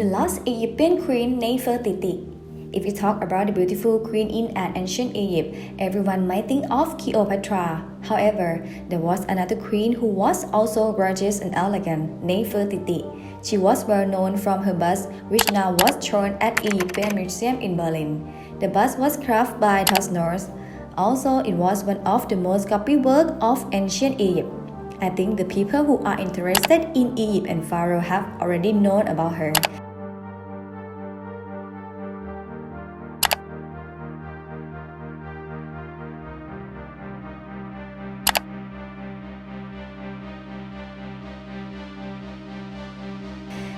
The lost Egyptian queen Nefertiti. If you talk about the beautiful queen in an ancient Egypt, everyone might think of Cleopatra. However, there was another queen who was also gorgeous and elegant, Nefertiti. She was well known from her bust, which now was shown at Egyptian Museum in Berlin. The bust was crafted by Tosnors. Also, it was one of the most copied works of ancient Egypt. I think the people who are interested in Egypt and Pharaoh have already known about her.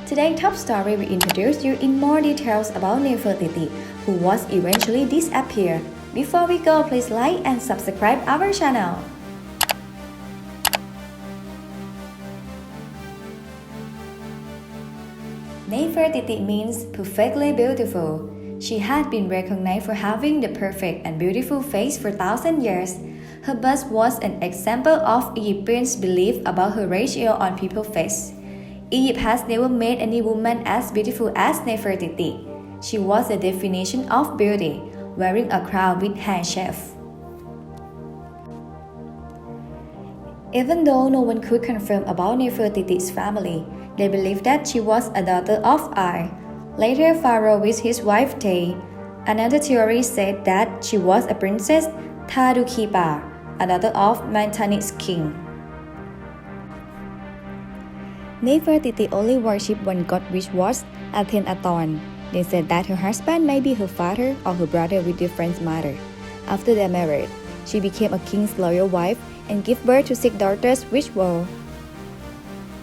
Today's top story will introduce you in more details about Nefertiti, who was eventually disappeared. Before we go, please like and subscribe our channel. Nefertiti means perfectly beautiful. She had been recognized for having the perfect and beautiful face for 1,000 years. Her bust was an example of Egyptians' belief about her ratio on people's face. Egypt has never made any woman as beautiful as Nefertiti. She was the definition of beauty, wearing a crown with handkerchief. Even though no one could confirm about Nefertiti's family, they believed that she was a daughter of Ai, later pharaoh with his wife Te. Another theory said that she was a princess Tadukipa, a daughter of Mantanit's king. Nefertiti only worshipped one god, which was Akhenaten. They said that her husband might be her father or her brother with different mother. After their marriage, she became a king's loyal wife and gave birth to 6 daughters, which were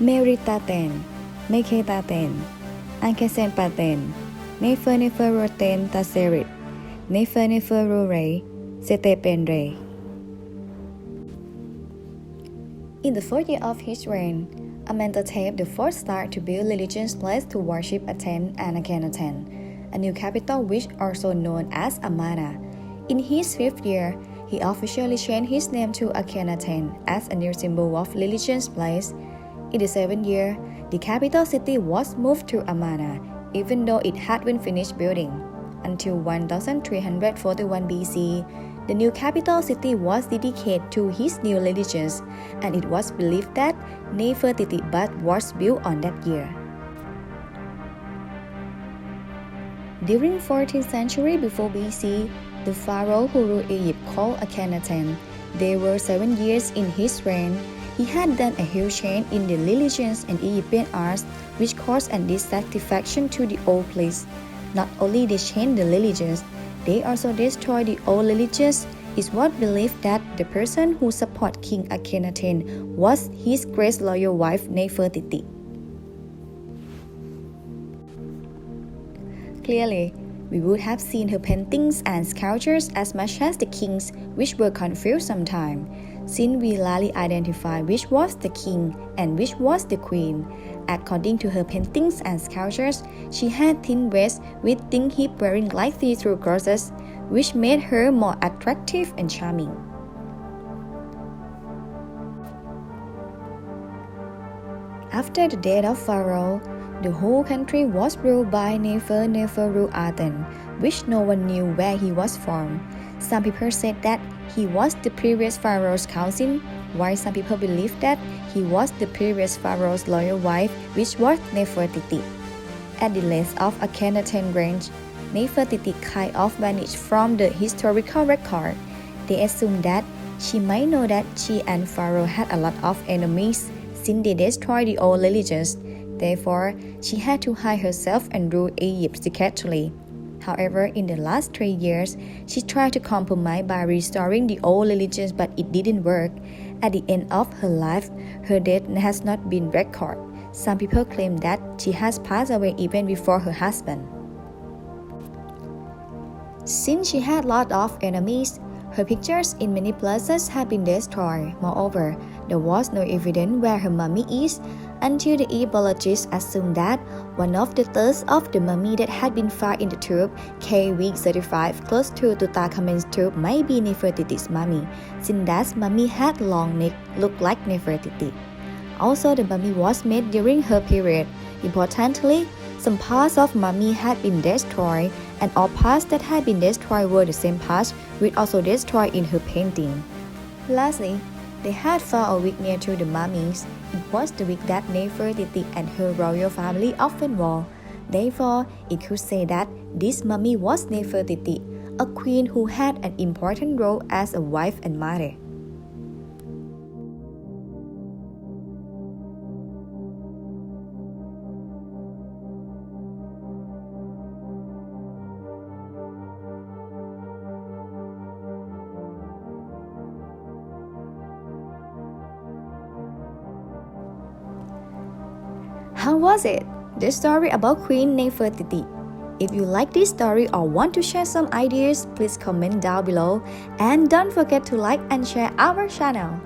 Nefertitaten, Akhenaten, Akhenaten, Nefertiti Taserit, Nefertiti Setepenre. In the 4th year of his reign, Amenhotep IV started to build religious places to worship Aten and Akhenaten, a new capital which also known as Amarna. In his 5th year, he officially changed his name to Akhenaten as a new symbol of religious place. In the 7th year, the capital city was moved to Amarna, even though it had been finished building. Until 1341 BC, the new capital city was dedicated to his new religions, and it was believed that Nefertiti bath was built on that year. During 14th century before BC, the pharaoh who ruled Egypt called Akhenaten. There were 7 years in his reign. He had done a huge change in the religions and Egyptian arts, which caused a dissatisfaction to the old place. Not only they changed the religions, they also destroyed the old religions. It was believed that the person who supported King Akhenaten was his great loyal wife Nefertiti. Clearly, we would have seen her paintings and sculptures as much as the kings, which were confused sometimes, since we rarely identify which was the king and which was the queen. According to her paintings and sculptures, she had thin waist with thin hip wearing light see-through dresses, which made her more attractive and charming. After the death of Pharaoh, the whole country was ruled by Nefertiti, which no one knew where he was from. Some people said that he was the previous pharaoh's cousin, while some people believed that he was the previous pharaoh's loyal wife, which was Nefertiti. At the last of Akhenaten's reign, Nefertiti kind of vanished from the historical record. They assumed that she might know that she and Pharaoh had a lot of enemies since they destroyed the old religions. Therefore, she had to hide herself and rule Egypt secretly. However, in the last 3 years, she tried to compromise by restoring the old religions, but it didn't work. At the end of her life, her death has not been recorded. Some people claim that she has passed away even before her husband. Since she had lots of enemies, her pictures in many places have been destroyed. Moreover, there was no evidence where her mummy is, until the Egyptologists assumed that one of the thirds of the mummy that had been found in the tomb, K-week 35, close to Tutankhamun's tomb, might be Nefertiti's mummy, since that mummy had long neck, looked like Nefertiti. Also, the mummy was made during her period. Importantly, Some parts of mummy had been destroyed, and all parts that had been destroyed were the same parts which also destroyed in her painting. Lastly, they had found a wig near to the mummies. It was the wig that Nefertiti and her royal family often wore. Therefore, it could say that this mummy was Nefertiti, a queen who had an important role as a wife and mother. How was it? The story about Queen Nefertiti. If you like this story or want to share some ideas, please comment down below and don't forget to like and share our channel.